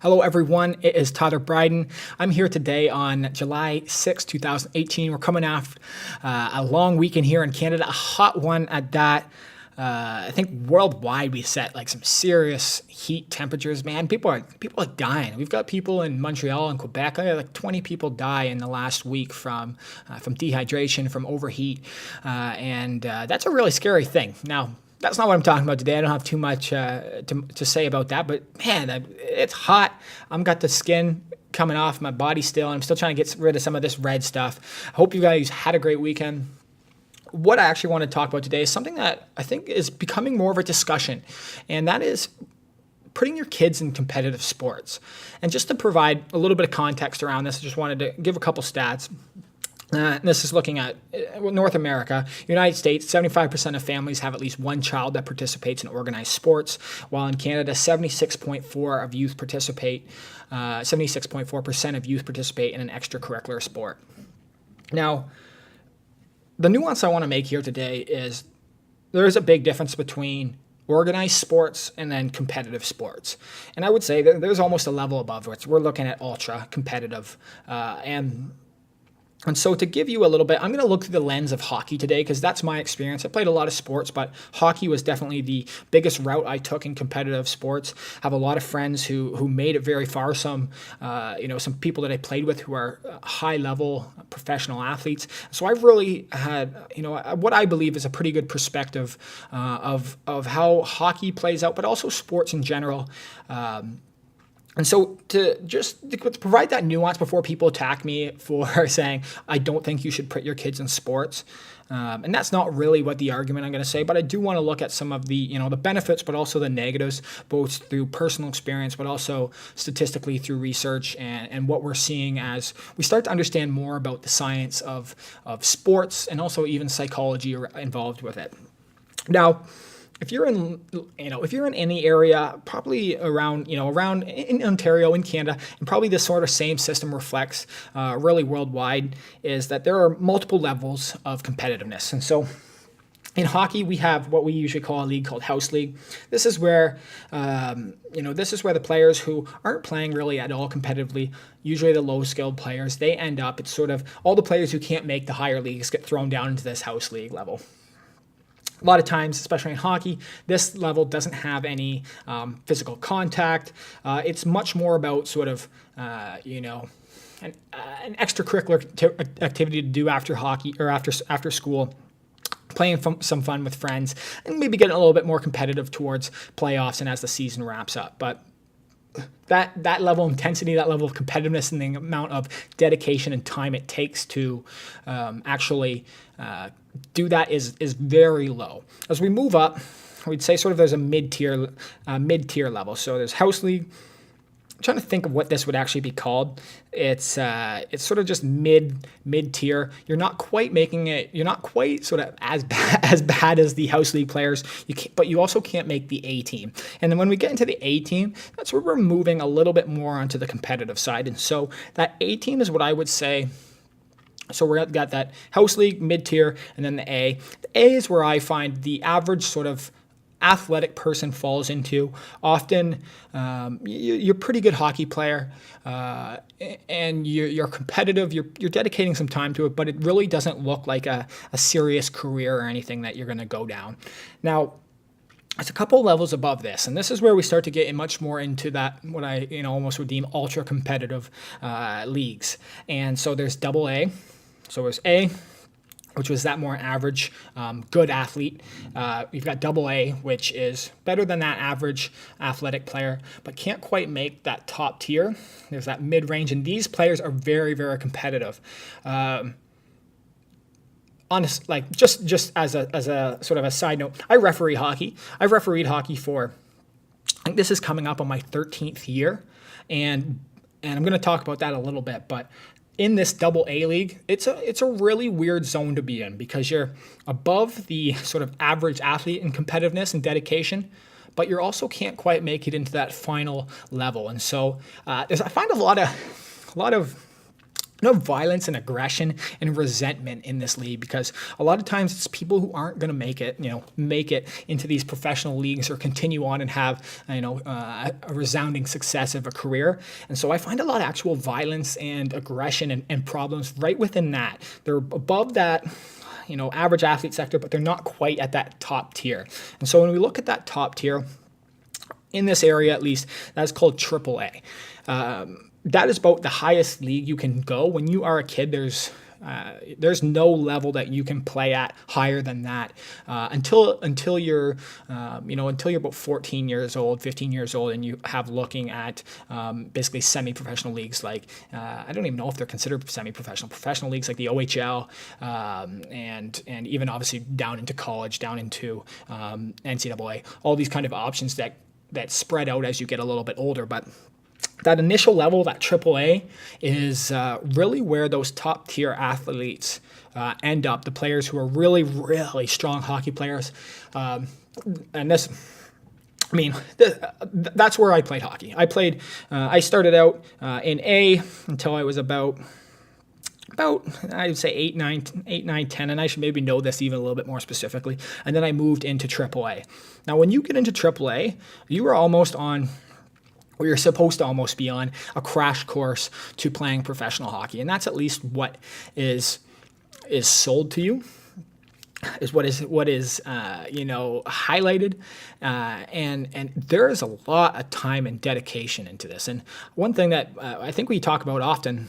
Hello, everyone. It is Tyler Bryden. I'm here today on July 6, 2018. We're coming off a long weekend here in Canada, a hot one at that. I think worldwide we set like some serious heat temperatures. Man, people are dying. We've got people in Montreal and Quebec. I had like 20 people die in the last week from dehydration, from overheat, and that's a really scary thing. Now, that's not what I'm talking about today. I don't have too much to say about that, but man, it's hot. I've got the skin coming off my body still, and I'm still trying to get rid of some of this red stuff. I hope you guys had a great weekend. What I actually want to talk about today is something that I think is becoming more of a discussion, and that is putting your kids in competitive sports. And just to provide a little bit of context around this, I just wanted to give a couple stats. This is looking at North America. United States, 75% of families have at least one child that participates in organized sports, while in Canada, 76.4% of youth participate in an extracurricular sport. Now, the nuance I want to make here today is there is a big difference between organized sports and then competitive sports. And I would say that there's almost a level above which we're looking at ultra competitive and so to give you a little bit, I'm going to look through the lens of hockey today because that's my experience. I played a lot of sports, but hockey was definitely the biggest route I took in competitive sports. I have a lot of friends who made it very far. Some people that I played with who are high-level professional athletes. So I've really had, what I believe is a pretty good perspective of how hockey plays out, but also sports in general. And so to provide that nuance before people attack me for saying, I don't think you should put your kids in sports. And that's not really what the argument I'm going to say, but I do want to look at some of the, the benefits, but also the negatives, both through personal experience, but also statistically through research and what we're seeing as we start to understand more about the science of sports and also even psychology involved with it. Now, if you're in any area, probably around in Ontario, in Canada, and probably this sort of same system reflects really worldwide, is that there are multiple levels of competitiveness. And so in hockey, we have what we usually call a league called house league. This is where, the players who aren't playing really at all competitively, usually the low-skilled players, they end up, it's sort of all the players who can't make the higher leagues get thrown down into this house league level. A lot of times, especially in hockey, this level doesn't have any physical contact. It's much more about sort of, an extracurricular activity to do after hockey or after school, playing some fun with friends, and maybe getting a little bit more competitive towards playoffs and as the season wraps up. But that level of intensity, that level of competitiveness, and the amount of dedication and time it takes to actually do that is very low. As we move up, we'd say sort of there's a mid-tier level. So there's house league. I'm trying to think of what this would actually be called. It's sort of just mid-tier. You're not quite making it. You're not quite sort of as bad as the house league players. But you also can't make the A team. And then when we get into the A team, that's where we're moving a little bit more onto the competitive side. And so that A team is what I would say. So we've got that house league, mid-tier, and then the A. The A is where I find the average sort of athletic person falls into. Often you're a pretty good hockey player and you're competitive, you're dedicating some time to it, but it really doesn't look like a serious career or anything that you're going to go down. Now, it's a couple levels above this, and this is where we start to get in much more into that, what I almost would deem ultra competitive leagues. And so there's double A. So there's A, which was that more average, good athlete. You've got double A, which is better than that average athletic player, but can't quite make that top tier. There's that mid-range, and these players are very, very competitive. Just as a sort of a side note, I referee hockey. I've refereed hockey for, I think this is coming up on my 13th year, and I'm going to talk about that a little bit, but in this double A league, it's a really weird zone to be in because you're above the sort of average athlete in competitiveness and dedication, but you also can't quite make it into that final level. And so I find a lot of violence and aggression and resentment in this league, because a lot of times it's people who aren't going to make it into these professional leagues or continue on and have, a resounding success of a career. And so I find a lot of actual violence and aggression and problems right within that. They're above that, average athlete sector, but they're not quite at that top tier. And so when we look at that top tier, in this area at least, that's called AAA. That is about the highest league you can go. When you are a kid, there's no level that you can play at higher than that until you're about 14 years old, 15 years old, and you have looking at basically semi-professional leagues like I don't even know if they're considered semi-professional, professional leagues like the OHL, and even obviously down into college, down into NCAA. All these kind of options that spread out as you get a little bit older, but that initial level, that AAA, is really where those top tier athletes end up. The players who are really, really strong hockey players, and this, that's where I played hockey. I started out in A until I was about I would say 8, 9, 10, and I should maybe know this even a little bit more specifically. And then I moved into AAA. Now, when you get into AAA, you are almost on, or you're supposed to almost be on, a crash course to playing professional hockey, and that's at least what is sold to you, is what is highlighted, and there is a lot of time and dedication into this. And one thing that I think we talk about often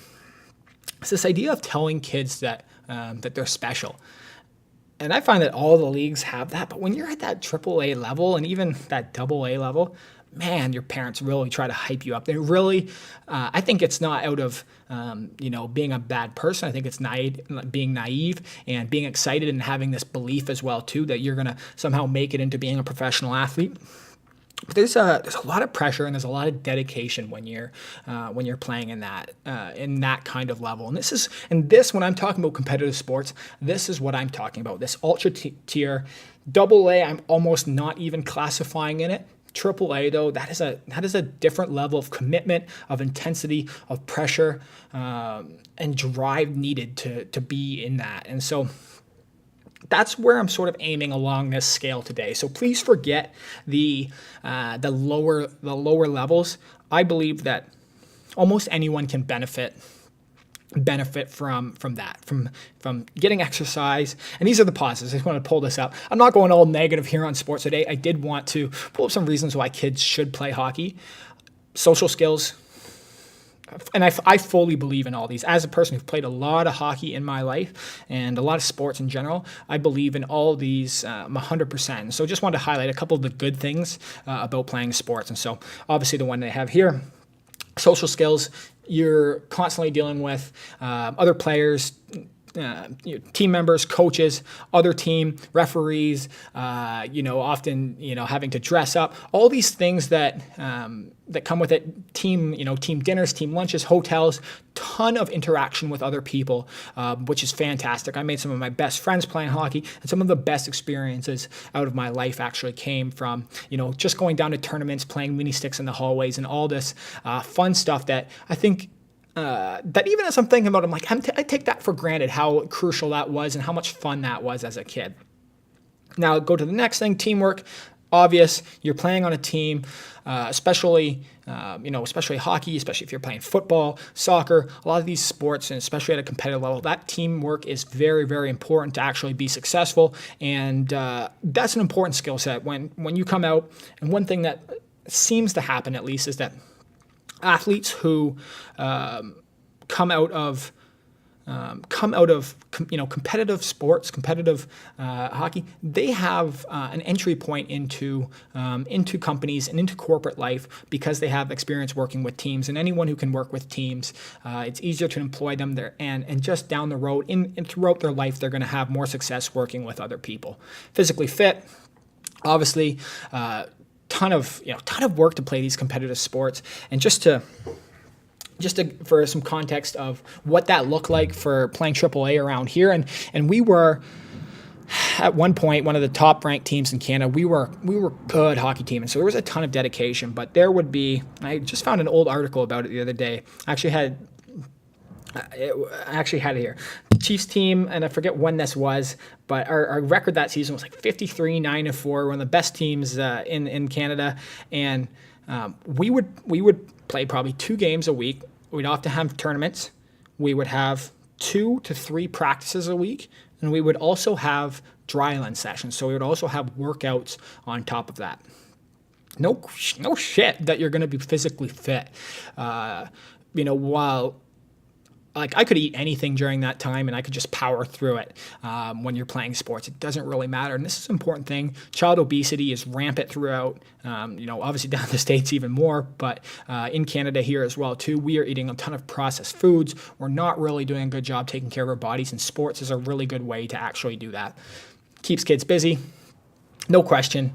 is this idea of telling kids that they're special. And I find that all the leagues have that, but when you're at that AAA level and even that AA level, man, your parents really try to hype you up. They really, I think it's not out of, being a bad person. I think it's being naive and being excited and having this belief as well, too, that you're going to somehow make it into being a professional athlete. But there's a lot of pressure and there's a lot of dedication when you're playing in that kind of level. And this when I'm talking about competitive sports, this is what I'm talking about. This ultra tier, AA, I'm almost not even classifying in it. AAA, though, that is a different level of commitment, of intensity, of pressure, and drive needed to be in that. And so that's where I'm sort of aiming along this scale today. So please forget the lower levels. I believe that almost anyone can benefit from that, from getting exercise. And these are the positives. I just want to pull this up. I'm not going all negative here on sports today. I did want to pull up some reasons why kids should play hockey. Social skills. And I fully believe in all these. As a person who's played a lot of hockey in my life and a lot of sports in general, I believe in all these 100%. So just wanted to highlight a couple of the good things about playing sports. And so obviously the one they have here, social skills, you're constantly dealing with other players, team members, coaches, other team, referees, often, having to dress up, all these things that come with it, team dinners, team lunches, hotels, ton of interaction with other people, which is fantastic. I made some of my best friends playing hockey, and some of the best experiences out of my life actually came from, just going down to tournaments, playing mini sticks in the hallways and all this fun stuff that I think that even as I'm thinking about it, I'm like, I take that for granted, how crucial that was and how much fun that was as a kid. Now, go to the next thing, teamwork. Obvious, you're playing on a team, especially hockey, especially if you're playing football, soccer, a lot of these sports, and especially at a competitive level, that teamwork is very, very important to actually be successful. And that's an important skill set when you come out. And one thing that seems to happen, at least, is that athletes who come out of competitive sports, competitive hockey, they have an entry point into companies and into corporate life because they have experience working with teams. And anyone who can work with teams, it's easier to employ them there. And just down the road, and throughout their life, they're going to have more success working with other people. Physically fit, obviously. Ton of work to play these competitive sports, and just for some context of what that looked like for playing AAA around here, and we were at one point one of the top ranked teams in Canada. We were good hockey team, and so there was a ton of dedication. But there would be, I just found an old article about it the other day. I actually had I actually had it here. The Chiefs team, and I forget when this was, but our record that season was like 53-9-4, one of the best teams in Canada, and we would play probably 2 games a week. We'd often have tournaments. We would have 2 to 3 practices a week, and we would also have dryland sessions. So we would also have workouts on top of that. No shit that you're going to be physically fit. While like I could eat anything during that time and I could just power through it. When you're playing sports, it doesn't really matter. And this is an important thing. Child obesity is rampant throughout, obviously down in the States even more, but in Canada here as well too. We are eating a ton of processed foods. We're not really doing a good job taking care of our bodies, and sports is a really good way to actually do that. Keeps kids busy, no question.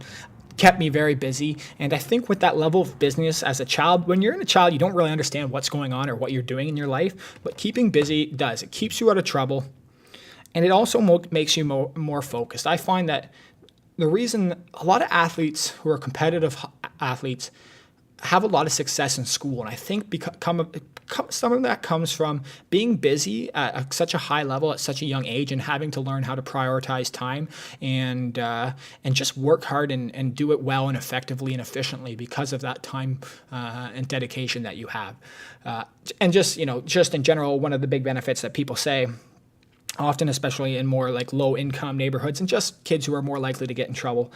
Kept me very busy. And I think with that level of business as a child, when you're a child, you don't really understand what's going on or what you're doing in your life. But keeping busy does. It keeps you out of trouble. And it also makes you more focused. I find that the reason a lot of athletes who are competitive athletes have a lot of success in school, and I think some of that comes from being busy at such a high level at such a young age and having to learn how to prioritize time and just work hard and do it well and effectively and efficiently because of that time and dedication that you have. And just in general, one of the big benefits that people say often, especially in more like low income neighborhoods and just kids who are more likely to get in trouble,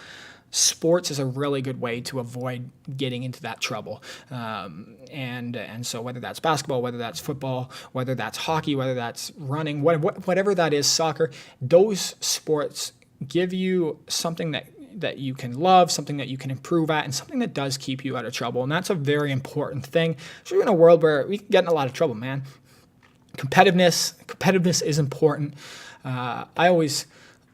sports is a really good way to avoid getting into that trouble. And so whether that's basketball, whether that's football, whether that's hockey, whether that's running, whatever that is, soccer, those sports give you something that you can love, something that you can improve at, and something that does keep you out of trouble. And that's a very important thing. So we're in a world where we can get in a lot of trouble, man. Competitiveness is important. I always,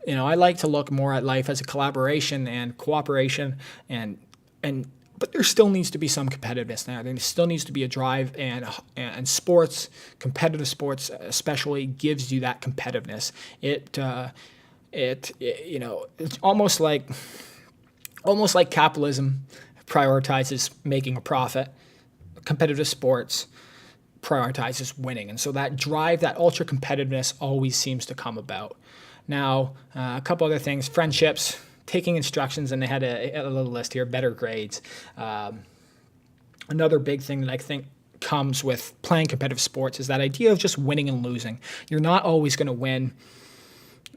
I like to look more at life as a collaboration and cooperation, but there still needs to be some competitiveness now. There still needs to be a drive, and sports, competitive sports especially, gives you that competitiveness. It's almost like capitalism prioritizes making a profit. Competitive sports prioritizes winning, and so that drive, that ultra competitiveness, always seems to come about. Now, a couple other things: friendships, taking instructions, and they had a little list here. Better grades. Another big thing that I think comes with playing competitive sports is that idea of just winning and losing. You're not always going to win.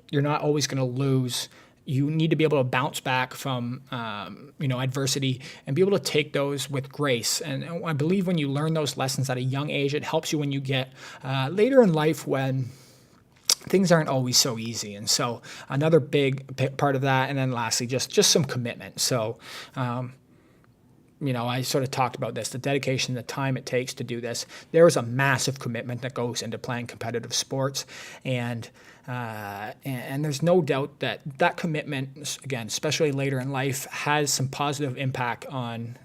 You're not always going to lose. You need to be able to bounce back from, adversity and be able to take those with grace. And I believe when you learn those lessons at a young age, it helps you when you get later in life when things aren't always so easy. And so another big part of that. And then lastly, just some commitment. So, I sort of talked about this, the dedication, the time it takes to do this. There is a massive commitment that goes into playing competitive sports. And there's no doubt that commitment, again, especially later in life, has some positive impact on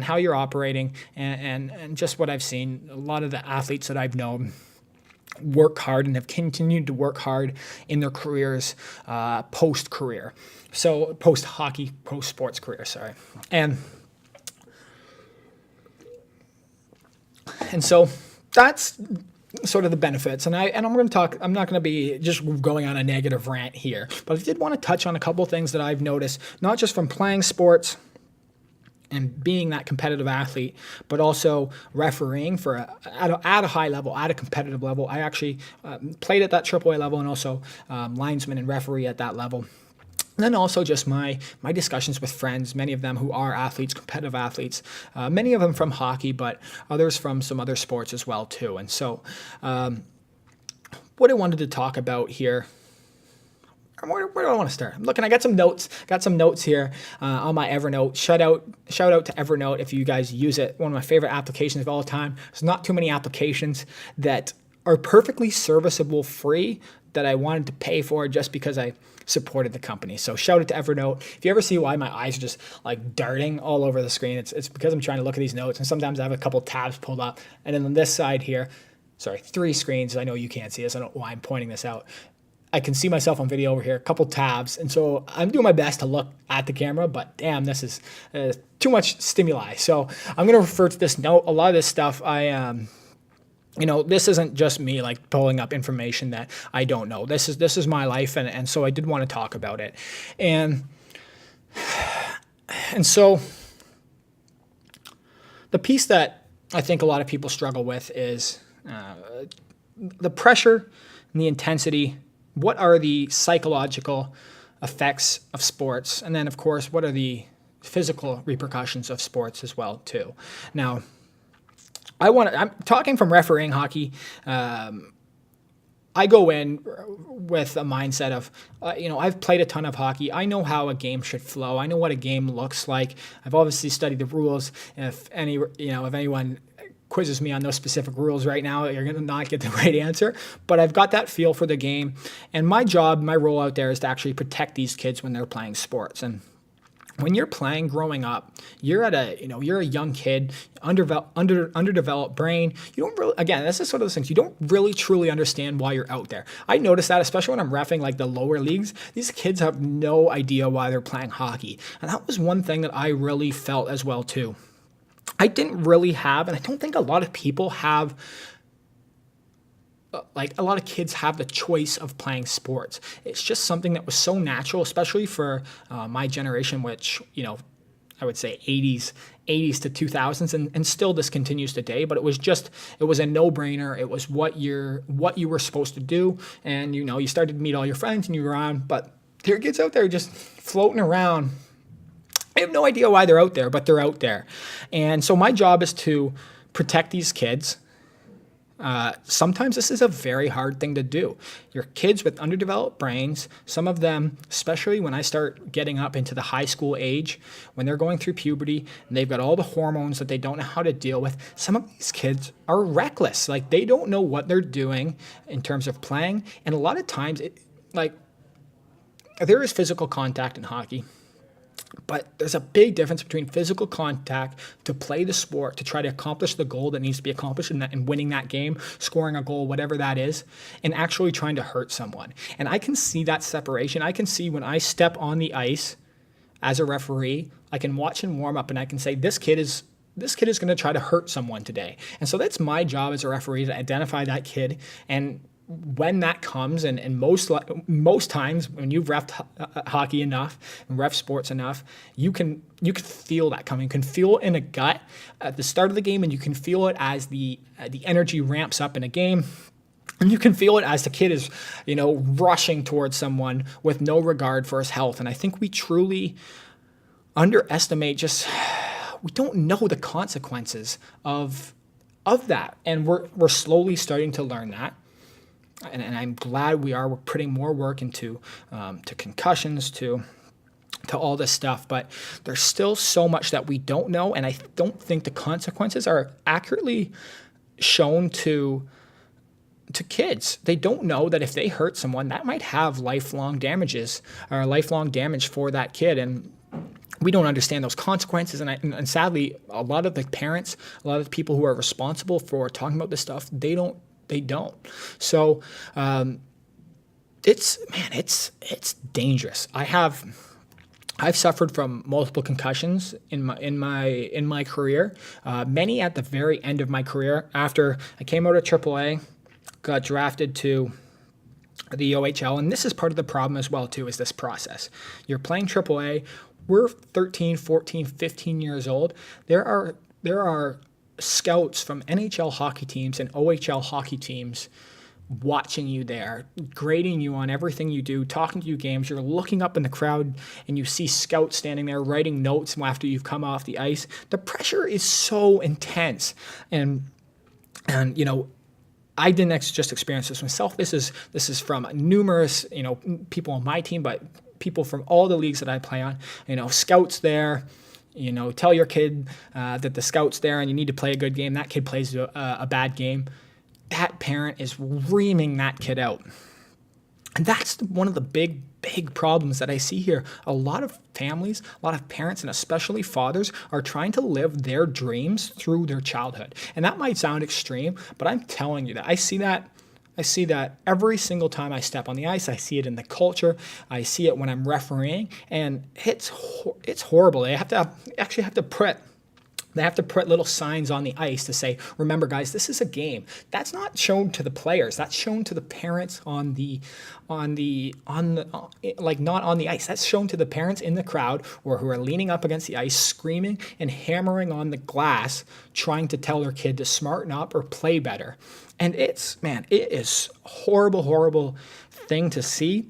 how you're operating and just what I've seen. A lot of the athletes that I've known work hard and have continued to work hard in their careers post-career. So post-hockey, post-sports career, sorry. And so that's sort of the benefits. And I'm going to talk, I'm not going to be just going on a negative rant here, but I did want to touch on a couple of things that I've noticed, not just from playing sports and being that competitive athlete, but also refereeing at a high level, at a competitive level. I actually played at that AAA level and also linesman and referee at that level. And then also just my discussions with friends, many of them who are athletes, competitive athletes, many of them from hockey, but others from some other sports as well too. And so what I wanted to talk about here, where do I want to start? I'm looking, I got some notes here on my Evernote. Shout out to Evernote if you guys use it. One of my favorite applications of all time. There's not too many applications that are perfectly serviceable free that I wanted to pay for just because I supported the company. So shout out to Evernote. If you ever see why my eyes are just like darting all over the screen, it's because I'm trying to look at these notes, and sometimes I have a couple tabs pulled up. And then on this side here, 3 screens. I know you can't see this. I don't know why I'm pointing this out. I can see myself on video over here, a couple tabs. And so I'm doing my best to look at the camera, but damn, this is too much stimuli. So I'm going to refer to this note. A lot of this stuff I This isn't just me like pulling up information that I don't know. This is my life, and so I did want to talk about it, and so the piece that I think a lot of people struggle with is the pressure and the intensity. What are the psychological effects of sports, and then of course, what are the physical repercussions of sports as well too? Now, I'm talking from refereeing hockey. I go in with a mindset of, I've played a ton of hockey. I know how a game should flow. I know what a game looks like. I've obviously studied the rules. If anyone quizzes me on those specific rules right now, you're going to not get the right answer. But I've got that feel for the game. And my role out there is to actually protect these kids when they're playing sports. And when you're playing growing up, you're a young kid, underdeveloped brain. You don't really, again, this is sort of those things, you don't really truly understand why you're out there. I notice that, especially when I'm reffing like the lower leagues, these kids have no idea why they're playing hockey. And that was one thing that I really felt as well too. I didn't really have, and I don't think a lot of people have, like a lot of kids have the choice of playing sports. It's just something that was so natural, especially for my generation, which, I would say 80s to 2000s, and still this continues today, but it was a no-brainer. It was what you were supposed to do. And, you started to meet all your friends and you were on, but there are kids out there just floating around. I have no idea why they're out there, but they're out there. And so my job is to protect these kids. Sometimes this is a very hard thing to do. Your kids with underdeveloped brains, some of them, especially when I start getting up into the high school age, when they're going through puberty and they've got all the hormones that they don't know how to deal with, some of these kids are reckless. Like they don't know what they're doing in terms of playing. And a lot of times, there is physical contact in hockey. But there's a big difference between physical contact to play the sport, to try to accomplish the goal that needs to be accomplished in winning that game, scoring a goal, whatever that is, and actually trying to hurt someone. And I can see that separation. I can see when I step on the ice as a referee, I can watch and warm up and I can say, this kid is going to try to hurt someone today. And so that's my job as a referee, to identify that kid. And when that comes, and most times when you've reffed hockey enough and ref sports enough, you can feel that coming. You can feel it in a gut at the start of the game, and you can feel it as the energy ramps up in a game. And you can feel it as the kid is, rushing towards someone with no regard for his health. And I think we truly underestimate we don't know the consequences of that. And we're slowly starting to learn that. And I'm glad we're putting more work into to concussions, to all this stuff. But there's still so much that we don't know, and I don't think the consequences are accurately shown to kids. They don't know that if they hurt someone, that might have lifelong damage for that kid. And we don't understand those consequences. And sadly, a lot of the parents, a lot of the people who are responsible for talking about this stuff, they don't. So it's dangerous. I've suffered from multiple concussions in my career. Many at the very end of my career, after I came out of AAA, got drafted to the OHL, and this is part of the problem as well too, is this process. You're playing AAA. We're 13, 14, 15 years old. There are scouts from NHL hockey teams and OHL hockey teams watching you there, grading you on everything you do, talking to you games. You're looking up in the crowd and you see scouts standing there writing notes after you've come off the ice. The pressure is so intense. And I didn't just experience this myself. This is from numerous, people on my team, but people from all the leagues that I play on, scouts there. Tell your kid that the scout's there and you need to play a good game. That kid plays a bad game. That parent is reaming that kid out. And that's one of the big problems that I see here. A lot of families, a lot of parents, and especially fathers are trying to live their dreams through their childhood. And that might sound extreme, but I'm telling you that I see that every single time I step on the ice. I see it in the culture. I see it when I'm refereeing, and it's horrible. I actually have to They have to put little signs on the ice to say, remember guys, this is a game. That's not shown to the players. That's shown to the parents like not on the ice. That's shown to the parents in the crowd or who are leaning up against the ice, screaming and hammering on the glass, trying to tell their kid to smarten up or play better. And it is horrible, horrible thing to see.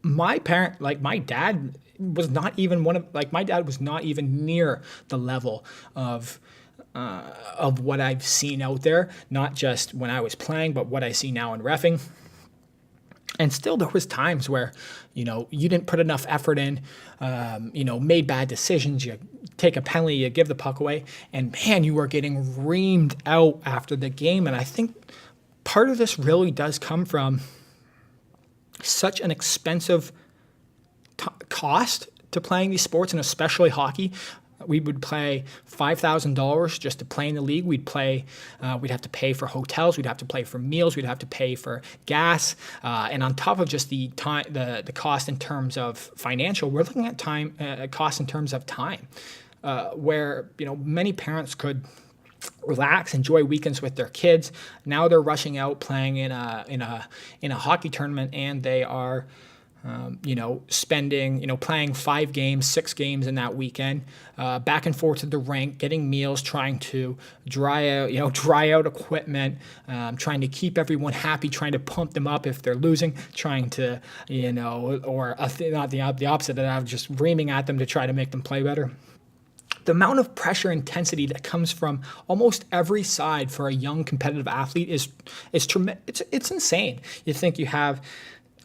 My dad was not even near the level of what I've seen out there, not just when I was playing, but what I see now in reffing. And still, there was times where, you didn't put enough effort in, made bad decisions. You take a penalty, you give the puck away, and man, you were getting reamed out after the game. And I think part of this really does come from such an expensive cost to playing these sports, and especially hockey. We would pay $5,000 just to play in the league. We'd have to pay for hotels. We'd have to pay for meals. We'd have to pay for gas. And on top of just the time, the cost in terms of financial, we're looking at time, cost in terms of time, where many parents could relax, enjoy weekends with their kids. Now they're rushing out playing in a hockey tournament, and they are spending, playing 5 games, 6 games in that weekend, back and forth to the rink, getting meals, trying to dry out equipment, trying to keep everyone happy, trying to pump them up if they're losing, trying to, not the opposite of that, just reaming at them to try to make them play better. The amount of pressure intensity that comes from almost every side for a young competitive athlete is tremendous. It's insane. You think you have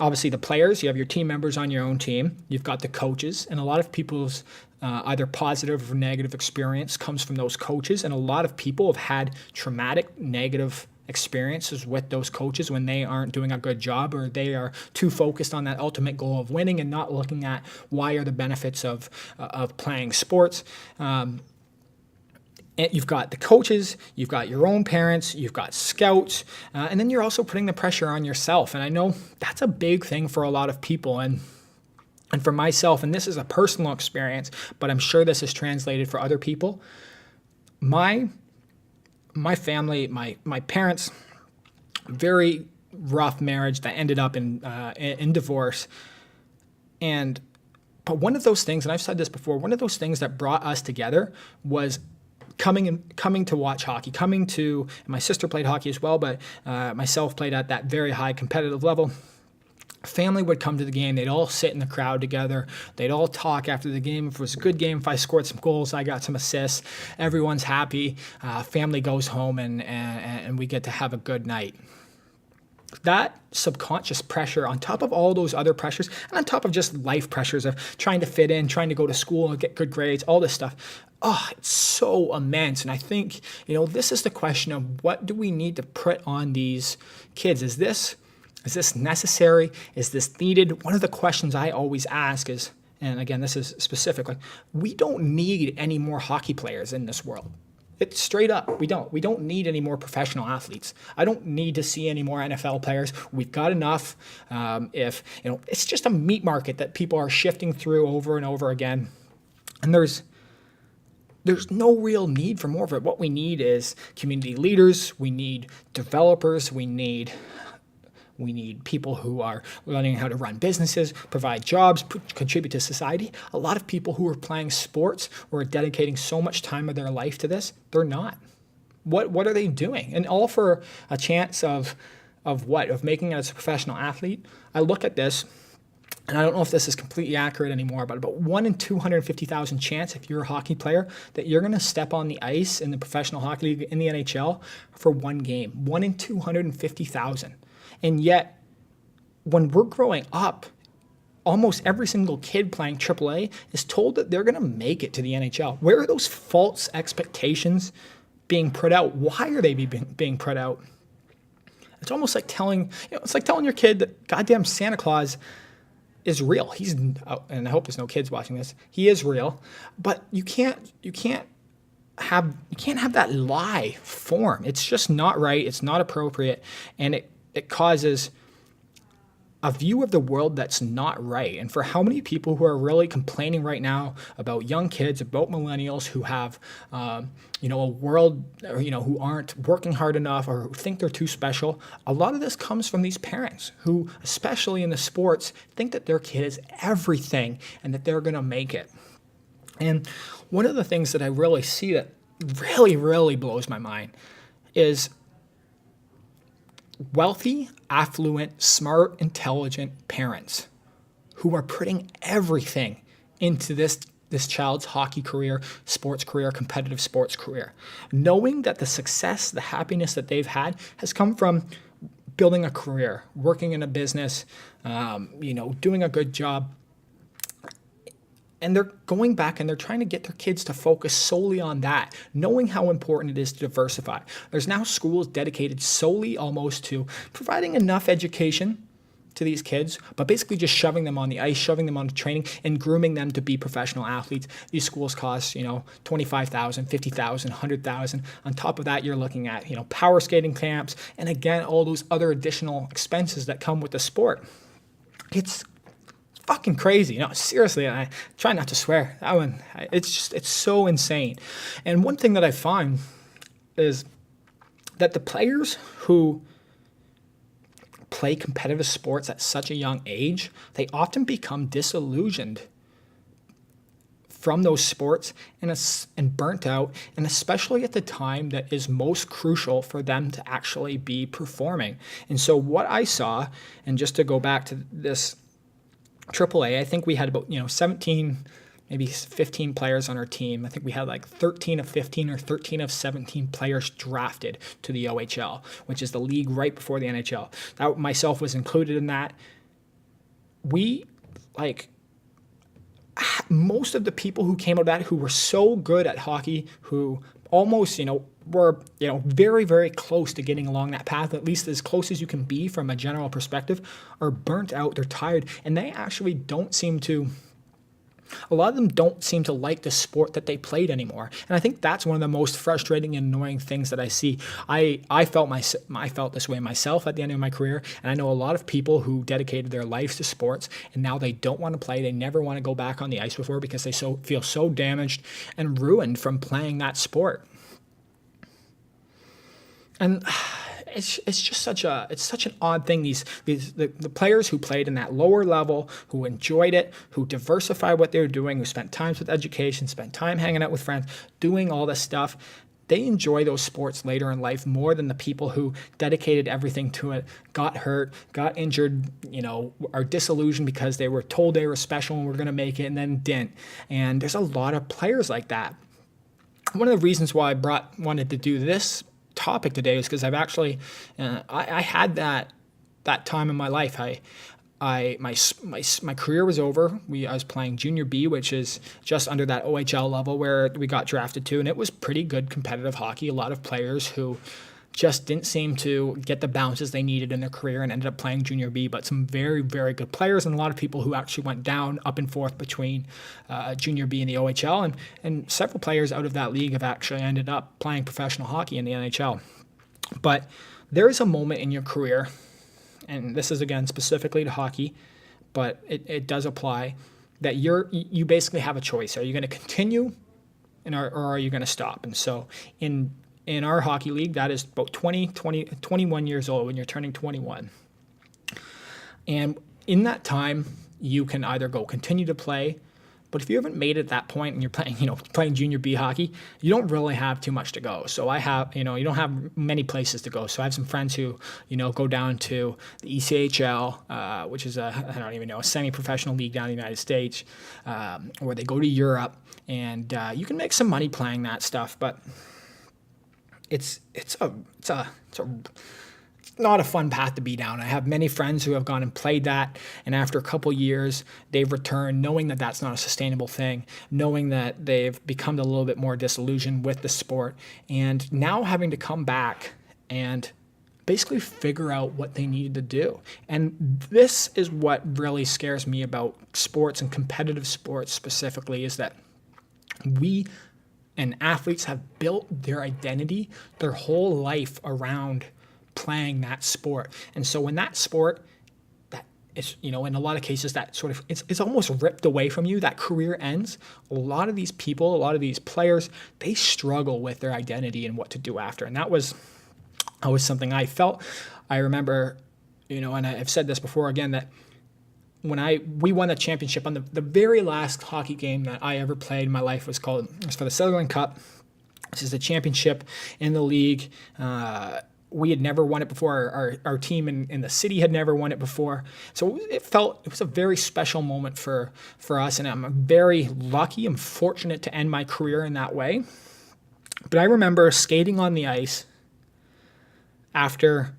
obviously the players, you have your team members on your own team, you've got the coaches, and a lot of people's either positive or negative experience comes from those coaches, and a lot of people have had traumatic negative experiences with those coaches when they aren't doing a good job, or they are too focused on that ultimate goal of winning and not looking at why are the benefits of playing sports. And you've got the coaches, you've got your own parents, you've got scouts, and then you're also putting the pressure on yourself. And I know that's a big thing for a lot of people. And for myself, and this is a personal experience, but I'm sure this is translated for other people. My family, my parents, very rough marriage that ended up in divorce. But one of those things, and I've said this before, one of those things that brought us together was coming to watch hockey, and my sister played hockey as well, but myself played at that very high competitive level. Family would come to the game. They'd all sit in the crowd together. They'd all talk after the game. If it was a good game, if I scored some goals, I got some assists, everyone's happy. Family goes home, and we get to have a good night. That subconscious pressure, on top of all those other pressures, and on top of just life pressures of trying to fit in, trying to go to school and get good grades, all this stuff, it's so immense. And I think, this is the question of what do we need to put on these kids? Is this necessary? Is this needed? One of the questions I always ask is, and again, this is specific, like, we don't need any more hockey players in this world. It's straight up. We don't need any more professional athletes. I don't need to see any more NFL players. We've got enough. It's just a meat market that people are shifting through over and over again. And there's no real need for more of it. What we need is community leaders. We need developers. We need people who are learning how to run businesses, provide jobs, contribute to society. A lot of people who are playing sports or are dedicating so much time of their life to this, they're not. What are they doing? And all for a chance of what? Of making it as a professional athlete? I look at this, and I don't know if this is completely accurate anymore, but about 1 in 250,000 chance, if you're a hockey player, that you're going to step on the ice in the professional hockey league in the NHL for one game. 1 in 250,000. And yet, when we're growing up, almost every single kid playing AAA is told that they're going to make it to the NHL. Where are those false expectations being put out? Why are they being put out? It's almost like telling your kid that goddamn Santa Claus is real. And I hope there's no kids watching this. He is real, but you can't have that lie form. It's just not right. It's not appropriate, and it causes a view of the world that's not right. And for how many people who are really complaining right now about young kids, about millennials who have, a world, who aren't working hard enough or who think they're too special, a lot of this comes from these parents who, especially in the sports, think that their kid is everything and that they're going to make it. And one of the things that I really see that really, really blows my mind is wealthy, affluent, smart, intelligent parents who are putting everything into this child's hockey career, sports career, competitive sports career, knowing that the success, the happiness that they've had has come from building a career, working in a business, doing a good job. And they're going back and they're trying to get their kids to focus solely on that, knowing how important it is to diversify. There's now schools dedicated solely almost to providing enough education to these kids, but basically just shoving them on the ice, shoving them on training, and grooming them to be professional athletes. These schools cost, $25,000, $50,000, $100,000. On top of that, you're looking at, power skating camps, and again, all those other additional expenses that come with the sport. It's fucking crazy. Seriously, I try not to swear. That one, it's so insane. And one thing that I find is that the players who play competitive sports at such a young age, they often become disillusioned from those sports and burnt out, and especially at the time that is most crucial for them to actually be performing. And so what I saw, and just to go back to this AAA, I think we had about 17, maybe 15 players on our team. I think we had like 13 of 15 or 13 of 17 players drafted to the OHL, which is the league right before the NHL. That myself was included in that. We most of the people who came out of that who were so good at hockey, who almost were very, very close to getting along that path, at least as close as you can be from a general perspective, are burnt out, they're tired, and they actually a lot of them don't seem to like the sport that they played anymore. And I think that's one of the most frustrating and annoying things that I see. I felt this way myself at the end of my career, and I know a lot of people who dedicated their lives to sports, and now they don't want to play. They never want to go back on the ice before because they feel so damaged and ruined from playing that sport. And it's just such an odd thing. The players who played in that lower level, who enjoyed it, who diversified what they were doing, who spent time with education, spent time hanging out with friends, doing all this stuff, they enjoy those sports later in life more than the people who dedicated everything to it, got hurt, got injured, are disillusioned because they were told they were special and were going to make it and then didn't. And there's a lot of players like that. One of the reasons why I wanted to do this topic today is because I've actually I had that time in my life. My career was over. I was playing junior B, which is just under that OHL level where we got drafted to, and it was pretty good competitive hockey. A lot of players who just didn't seem to get the bounces they needed in their career and ended up playing junior B, but some very, very good players, and a lot of people who actually went down, up and forth between junior B and the OHL, and several players out of that league have actually ended up playing professional hockey in the NHL. But there is a moment in your career, and this is again specifically to hockey, but it does apply, that you basically have a choice. Are you going to continue or are you going to stop? And so in our hockey league, that is about 21 years old when you're turning 21. And in that time, you can either go continue to play, but if you haven't made it at that point and you're playing junior B hockey, you don't really have too much to go. So I have, you don't have many places to go. So I have some friends who, go down to the ECHL, which is a semi-professional league down in the United States, or they go to Europe, and you can make some money playing that stuff, but it's not a fun path to be down. I have many friends who have gone and played that, and after a couple years, they've returned knowing that that's not a sustainable thing, knowing that they've become a little bit more disillusioned with the sport, and now having to come back and basically figure out what they needed to do. And this is what really scares me about sports and competitive sports specifically, is that we and athletes have built their identity, their whole life around playing that sport. And so when that sport, it's, in a lot of cases that sort of, it's almost ripped away from you. That career ends. A lot of these people, a lot of these players, they struggle with their identity and what to do after. And that was something I felt. I remember, and I've said this before again, that when we won the championship on the very last hockey game that I ever played in my life it was for the Sutherland Cup. This is the championship in the league. We had never won it before. Our team in the city had never won it before. So it was a very special moment for us, and I'm very lucky. I'm fortunate to end my career in that way. But I remember skating on the ice after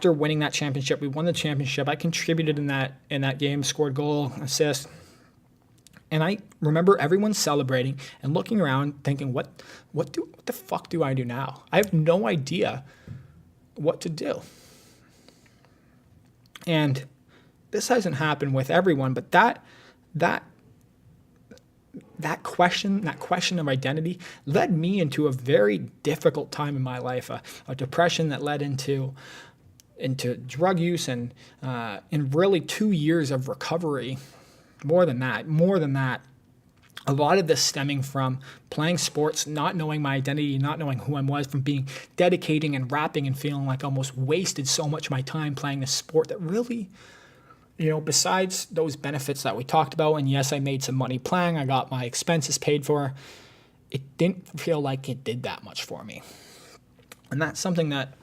winning that championship. We won the championship. I contributed in that game, scored goal, assist. And I remember everyone celebrating and looking around thinking, what the fuck do I do now? I have no idea what to do. And this hasn't happened with everyone, but that question of identity led me into a very difficult time in my life, a depression that led into drug use and really 2 years of recovery. More than that, a lot of this stemming from playing sports, not knowing my identity, not knowing who I was, from being dedicating and rapping and feeling like I almost wasted so much of my time playing this sport that really, besides those benefits that we talked about, and yes, I made some money playing, I got my expenses paid for, it didn't feel like it did that much for me. And that's something that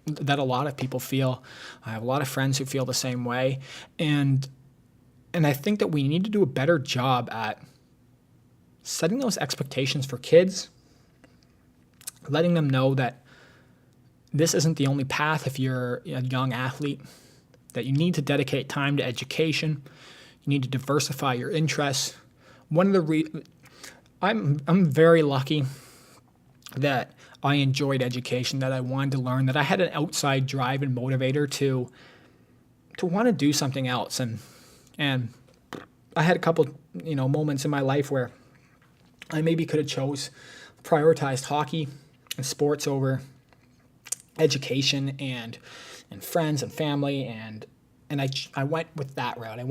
a lot of people feel. I have a lot of friends who feel the same way. And I think that we need to do a better job at setting those expectations for kids, letting them know that this isn't the only path if you're a young athlete, that you need to dedicate time to education, you need to diversify your interests. I'm very lucky that I enjoyed education, that I wanted to learn, that I had an outside drive and motivator to want to do something else. And I had a couple, moments in my life where I maybe could have prioritized hockey and sports over education and friends and family, and I went with that route. I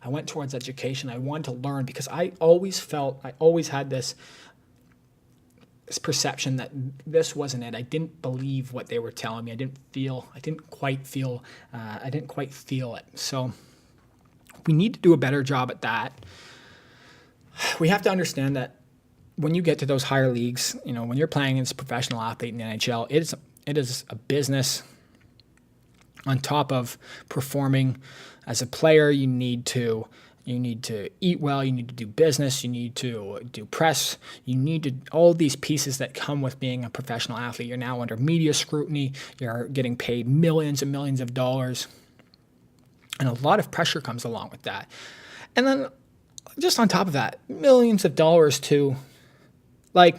went towards education. I wanted to learn because I always had this perception that this wasn't it. I didn't believe what they were telling me. I didn't quite feel it. So we need to do a better job at that. We have to understand that when you get to those higher leagues, when you're playing as a professional athlete in the NHL, it is a business. On top of performing as a player, you need to eat well, you need to do business, you need to do press, you need to, all these pieces that come with being a professional athlete. You're now under media scrutiny, you're getting paid millions and millions of dollars, and a lot of pressure comes along with that. And then just on top of that, millions of dollars to, I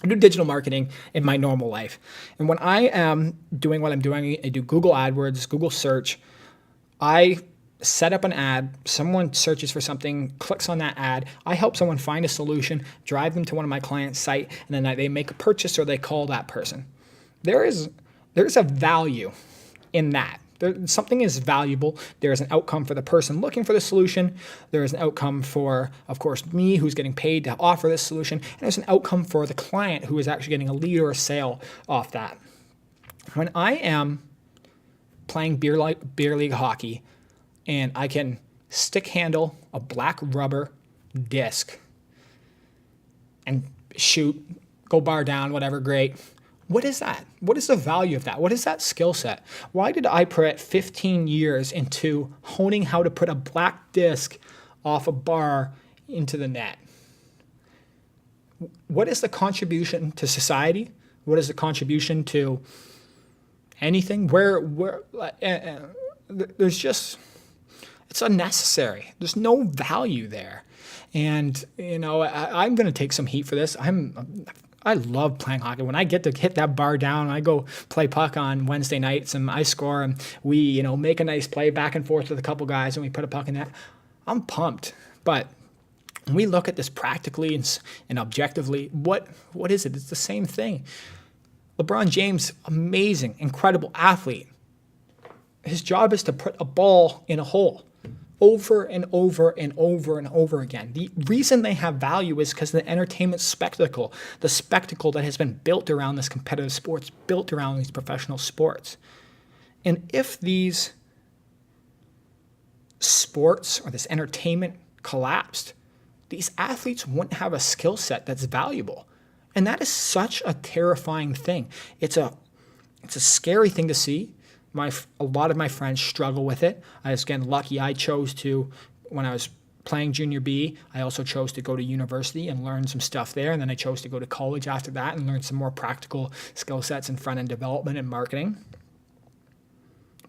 do digital marketing in my normal life. And when I am doing what I'm doing, I do Google AdWords, Google search. I set up an ad, someone searches for something, clicks on that ad, I help someone find a solution, drive them to one of my clients' site, and then they make a purchase or they call that person. There's a value in that. Something is valuable. There is an outcome for the person looking for the solution. There is an outcome for, of course, me who's getting paid to offer this solution. And there's an outcome for the client who is actually getting a lead or a sale off that. When I am playing beer league hockey and I can stick handle a black rubber disc and shoot, go bar down, whatever, great. What is that? What is the value of that? What is that skill set? Why did I put 15 years into honing how to put a black disc off a bar into the net? What is the contribution to society? What is the contribution to anything? There's just, it's unnecessary. There's no value there. And, I'm going to take some heat for this. I love playing hockey. When I get to hit that bar down, I go play puck on Wednesday nights and I score and we, make a nice play back and forth with a couple guys and we put a puck in that. I'm pumped. But when we look at this practically and objectively, what is it? It's the same thing. LeBron James, amazing, incredible athlete. his job is to put a ball in a hole over and over and over and over again. The reason they have value is because the entertainment spectacle, the spectacle that has been built around this competitive sports, built around these professional sports. And if these sports or this entertainment collapsed, these athletes wouldn't have a skill set that's valuable. And that is such a terrifying thing. It's a scary thing to see. A lot of my friends struggle with it. I was, again, lucky I chose to, when I was playing junior B, I also chose to go to university and learn some stuff there. And then I chose to go to college after that and learn some more practical skill sets in front-end development and marketing.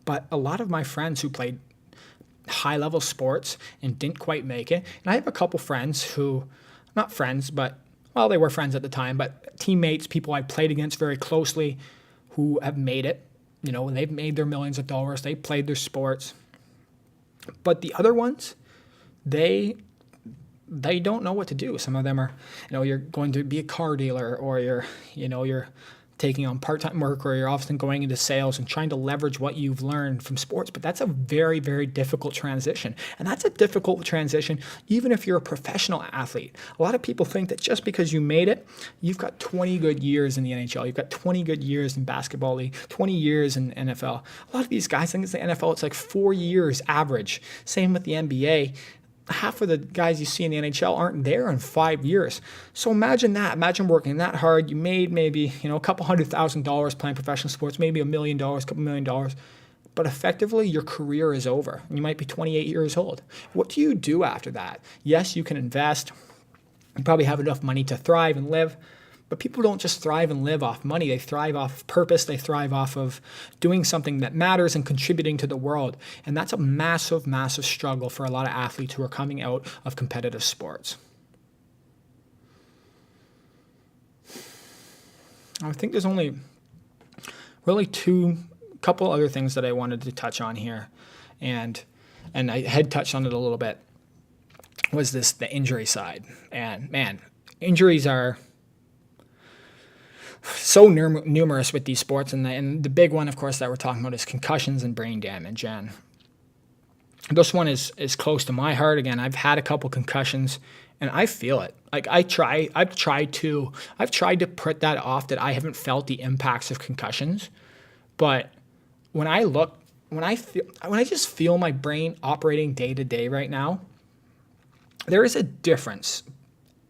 But a lot of my friends who played high-level sports and didn't quite make it, and I have a couple friends who, not friends, but, well, they were friends at the time, but teammates, people I played against very closely who have made it. You know, they've made their millions of dollars. They played their sports. But the other ones, they don't know what to do. Some of them are, you're going to be a car dealer, or you're taking on part-time work, or you're often going into sales and trying to leverage what you've learned from sports. But that's a very, very difficult transition. And that's a difficult transition even if you're a professional athlete. A lot of people think that just because you made it, you've got 20 good years in the NHL. You've got 20 good years in basketball league, 20 years in NFL. A lot of these guys think it's the NFL. It's like 4 years average. Same with the NBA. Half of the guys you see in the NHL aren't there in 5 years. So imagine that. Imagine working that hard. You made maybe, a couple $100,000 playing professional sports, maybe $1 million, couple $1 million. But effectively, your career is over. You might be 28 years old. What do you do after that? Yes, you can invest. You probably have enough money to thrive and live. But people don't just thrive and live off money. They thrive off purpose. They thrive off of doing something that matters and contributing to the world. And that's a massive, massive struggle for a lot of athletes who are coming out of competitive sports. I think there's only really couple other things that I wanted to touch on here. And I had touched on it a little bit. Was the injury side. And man, injuries are so numerous with these sports, and the big one, of course, that we're talking about is concussions and brain damage. And this one is close to my heart. Again, I've had a couple concussions, and I feel it. Like I've tried to put that off, that I haven't felt the impacts of concussions. But when I just feel my brain operating day to day right now, there is a difference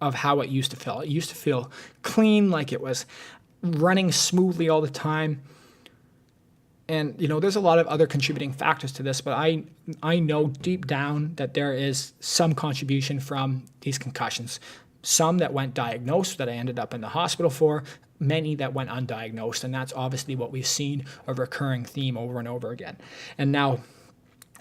of how it used to feel. It used to feel clean, like it was running smoothly all the time. And, there's a lot of other contributing factors to this, but I know deep down that there is some contribution from these concussions. Some that went diagnosed, that I ended up in the hospital for, many that went undiagnosed. And that's obviously what we've seen, a recurring theme over and over again. And now,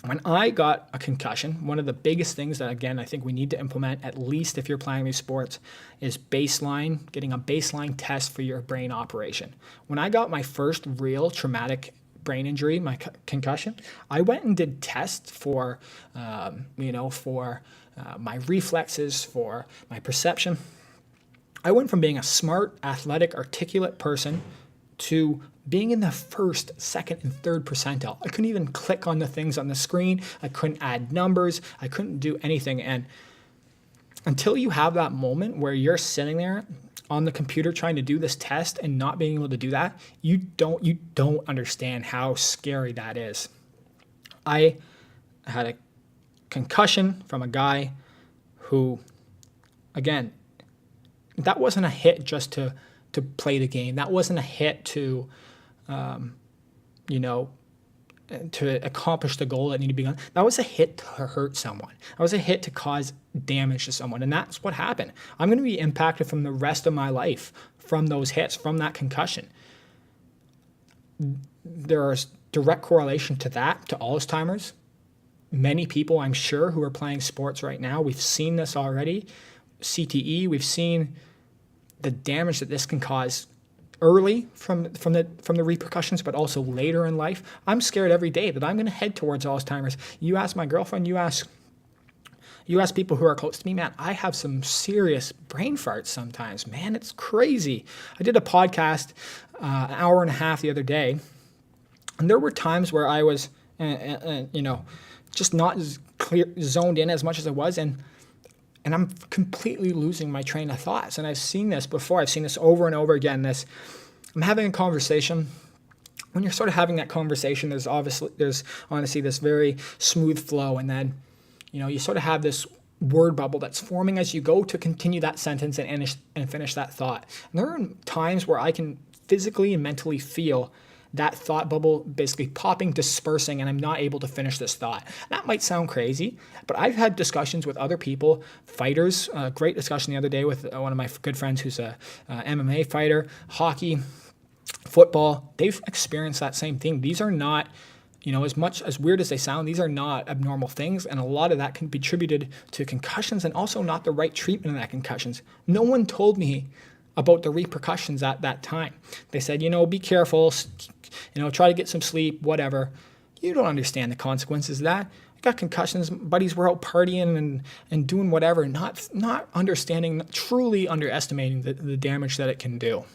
when I got a concussion, one of the biggest things that, again, I think we need to implement, at least if you're playing these sports, is getting a baseline test for your brain operation. When I got my first real traumatic brain injury, my concussion, I went and did tests for, my reflexes, for my perception. I went from being a smart, athletic, articulate person to being in the first, second, and third percentile. I couldn't even click on the things on the screen. I couldn't add numbers. I couldn't do anything. And until you have that moment where you're sitting there on the computer trying to do this test and not being able to do that, you don't understand how scary that is. I had a concussion from a guy who, again, that wasn't a hit just to play the game. That wasn't a hit to accomplish the goal that needed to be done. That was a hit to hurt someone. That was a hit to cause damage to someone. And that's what happened. I'm going to be impacted from the rest of my life from those hits, from that concussion. There is direct correlation to that, to Alzheimer's. Many people, I'm sure, who are playing sports right now, we've seen this already. CTE, we've seen the damage that this can cause early from the repercussions, but also later in life. I'm scared every day that I'm going to head towards Alzheimer's. You ask my girlfriend, you ask people who are close to me, man, I have some serious brain farts sometimes. Man, it's crazy. I did a podcast an hour and a half the other day, and there were times where I was and just not as clear, zoned in as much as I was, and I'm completely losing my train of thoughts. And I've seen this before. I've seen this over and over again. I'm having a conversation. When you're sort of having that conversation, there's honestly this very smooth flow, and then you sort of have this word bubble that's forming as you go to continue that sentence and finish that thought. And there are times where I can physically and mentally feel that thought bubble basically popping, dispersing, and I'm not able to finish this thought. That might sound crazy, but I've had discussions with other people, fighters, great discussion the other day with one of my good friends who's a MMA fighter, hockey, football. They've experienced that same thing. These are not, as much as weird as they sound, these are not abnormal things, and a lot of that can be attributed to concussions and also not the right treatment of that concussions. No one told me about the repercussions at that time. They said, be careful, try to get some sleep, whatever. You don't understand the consequences of that. I got concussions, buddies were out partying and doing whatever, not understanding, truly underestimating the damage that it can do.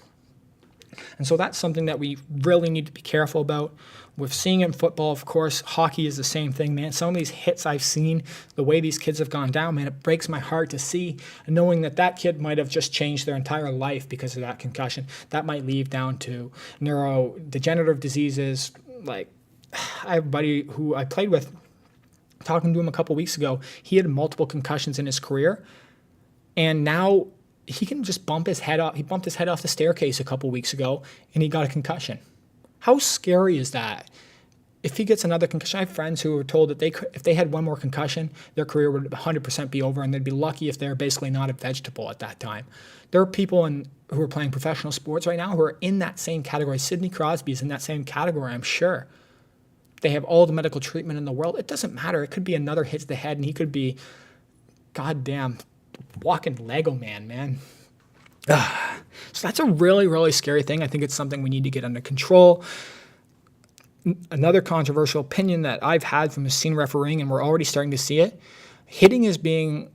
And so that's something that we really need to be careful about. We're seeing it in football, of course. Hockey is the same thing, man. Some of these hits I've seen, the way these kids have gone down, man, it breaks my heart to see, knowing that kid might have just changed their entire life because of that concussion. That might lead down to neurodegenerative diseases. Like, I have a buddy who I played with, talking to him a couple weeks ago. He had multiple concussions in his career, and now he can just bump his head off. He bumped his head off the staircase a couple weeks ago, and he got a concussion. How scary is that? If he gets another concussion, I have friends who were told that if they had one more concussion, their career would 100% be over, and they'd be lucky if they're basically not a vegetable at that time. There are people who are playing professional sports right now who are in that same category. Sidney Crosby is in that same category, I'm sure. They have all the medical treatment in the world. It doesn't matter. It could be another hit to the head, and he could be, goddamn, walking Lego man. So that's a really, really scary thing. I think it's something we need to get under control. Another controversial opinion that I've had from the scene refereeing, and we're already starting to see it, hitting is being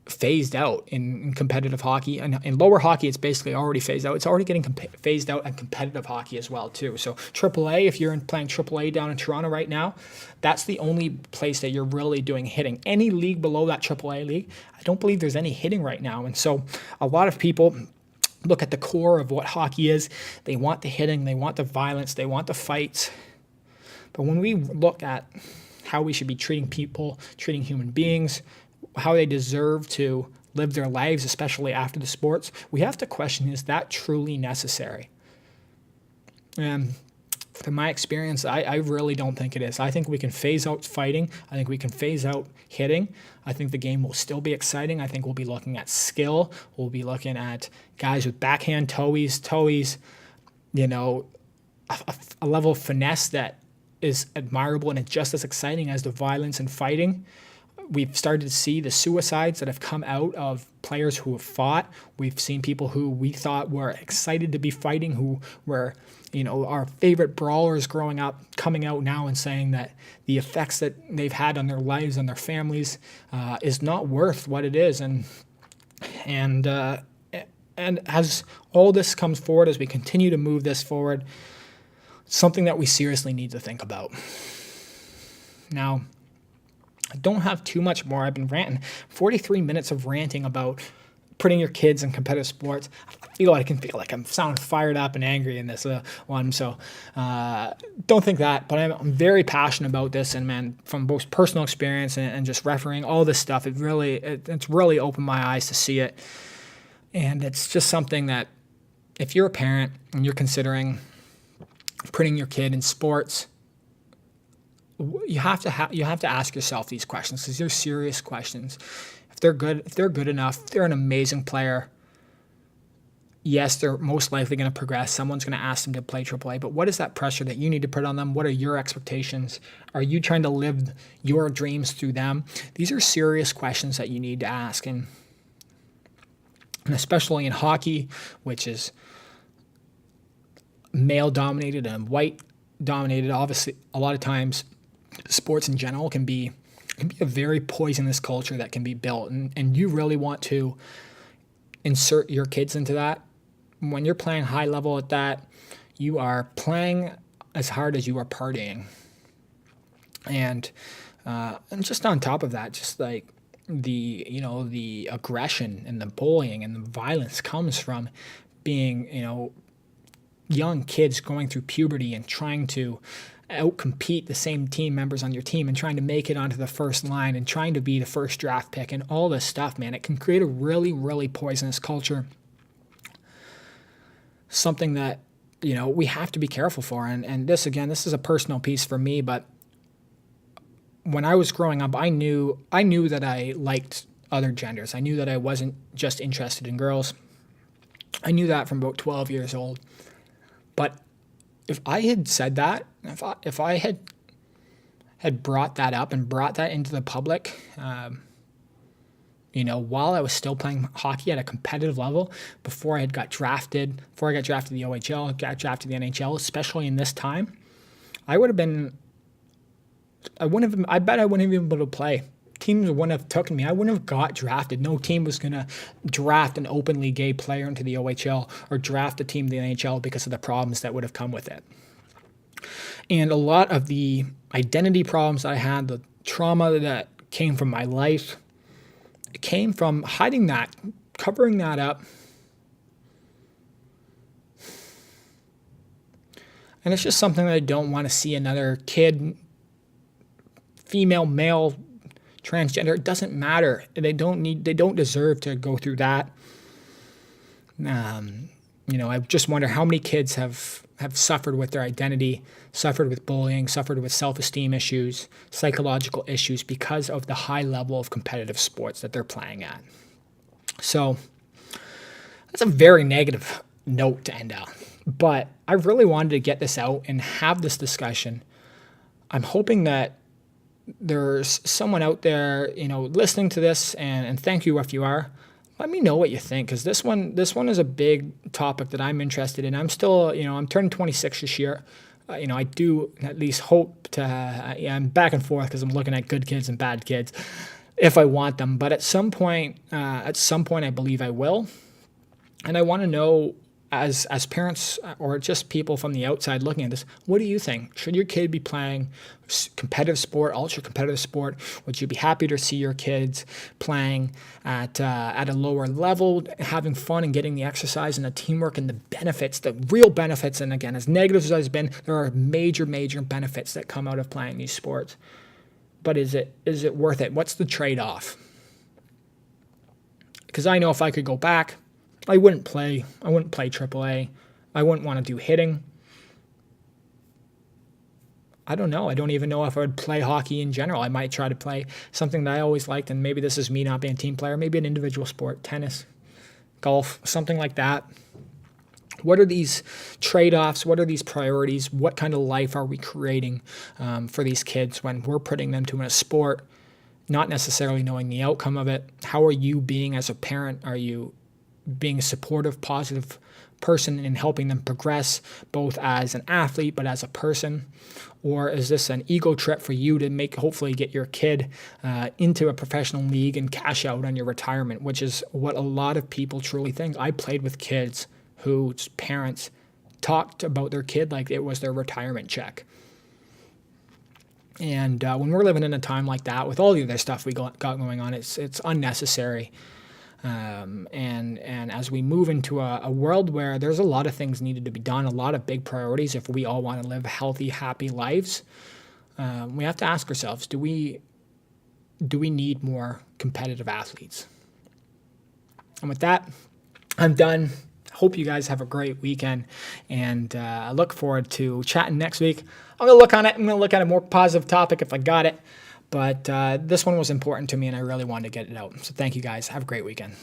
phased out in competitive hockey. And in lower hockey, it's basically already phased out. It's already getting phased out in competitive hockey as well, too. So AAA, if you're playing AAA down in Toronto right now, that's the only place that you're really doing hitting. Any league below that AAA league, I don't believe there's any hitting right now. And so a lot of people look at the core of what hockey is. They want the hitting, they want the violence, they want the fights. But when we look at how we should be treating people, treating human beings, how they deserve to live their lives, especially after the sports, we have to question, is that truly necessary? And from my experience, I really don't think it is. I think we can phase out fighting. I think we can phase out hitting. I think the game will still be exciting. I think we'll be looking at skill. We'll be looking at guys with backhand toeies, a level of finesse that is admirable and it's just as exciting as the violence and fighting. We've started to see the suicides that have come out of players who have fought. We've seen people who we thought were excited to be fighting, who were, our favorite brawlers growing up, coming out now and saying that the effects that they've had on their lives and their families is not worth what it is. And as all this comes forward, as we continue to move this forward, it's something that we seriously need to think about. Now, I don't have too much more. I've been ranting. 43 minutes of ranting about putting your kids in competitive sports. I can feel like I'm sounding fired up and angry in this one. So don't think that. But I'm very passionate about this. And, man, from both personal experience and just refereeing, all this stuff, it's really opened my eyes to see it. And it's just something that if you're a parent and you're considering putting your kid in sports, you have to ask yourself these questions, because they're serious questions. If they're good enough, if they're an amazing player, yes, they're most likely going to progress. Someone's going to ask them to play AAA, but what is that pressure that you need to put on them? What are your expectations? Are you trying to live your dreams through them? These are serious questions that you need to ask, and especially in hockey, which is male-dominated and white-dominated. Obviously, a lot of times, sports in general can be a very poisonous culture that can be built, and you really want to insert your kids into that. When you're playing high level at that, you are playing as hard as you are partying. And just on top of that, just like the aggression and the bullying and the violence comes from being, young kids going through puberty and trying to outcompete the same team members on your team and trying to make it onto the first line and trying to be the first draft pick and all this stuff, man. It can create a really, really poisonous culture. Something that, we have to be careful for. And this, again, this is a personal piece for me, but when I was growing up, I knew that I liked other genders. I knew that I wasn't just interested in girls. I knew that from about 12 years old. But if I had said that, if I had brought that up and brought that into the public, while I was still playing hockey at a competitive level, before I got drafted to the OHL, got drafted to the NHL, especially in this time, I bet I wouldn't have been able to play. Teams wouldn't have taken me. I wouldn't have got drafted. No team was going to draft an openly gay player into the OHL or draft a team to the NHL because of the problems that would have come with it. And a lot of the identity problems I had, the trauma that came from my life, it came from hiding that, covering that up. And it's just something that I don't want to see another kid, female, male, transgender. It doesn't matter. They don't deserve to go through that. I just wonder how many kids have suffered with their identity, suffered with bullying, suffered with self-esteem issues, psychological issues because of the high level of competitive sports that they're playing at. So that's a very negative note to end out. But I really wanted to get this out and have this discussion. I'm hoping that there's someone out there, listening to this, and thank you if you are. Let me know what you think, because this one is a big topic that I'm interested in. I'm still, I'm turning 26 this year. I do at least hope to. I'm back and forth because I'm looking at good kids and bad kids, if I want them. But at some point, I believe I will, and I want to know, as parents or just people from the outside looking at this, what do you think? Should your kid be playing competitive sport, ultra competitive sport? Would you be happy to see your kids playing at a lower level, having fun and getting the exercise and the teamwork and the benefits, the real benefits? And again, as negative as it's been, there are major, major benefits that come out of playing these sports. But is it worth it? What's the trade-off? Because I know if I could go back, I wouldn't play AAA. I wouldn't want to do hitting. I don't know. I don't even know if I would play hockey in general. I might try to play something that I always liked, and maybe this is me not being a team player, maybe an individual sport, tennis, golf, something like that. What are these trade-offs? What are these priorities? What kind of life are we creating for these kids when we're putting them to a sport, not necessarily knowing the outcome of it? How are you being as a parent? Are you being a supportive, positive person and helping them progress both as an athlete but as a person? Or is this an ego trip for you to hopefully get your kid into a professional league and cash out on your retirement, which is what a lot of people truly think. I played with kids whose parents talked about their kid like it was their retirement check. And when we're living in a time like that, with all the other stuff we got going on, it's unnecessary. And as we move into a world where there's a lot of things needed to be done, a lot of big priorities, if we all want to live healthy, happy lives, we have to ask ourselves, do we need more competitive athletes? And with that, I'm done. Hope you guys have a great weekend, and I look forward to chatting next week. I'm going to look at a more positive topic if I got it. But this one was important to me, and I really wanted to get it out. So thank you, guys. Have a great weekend.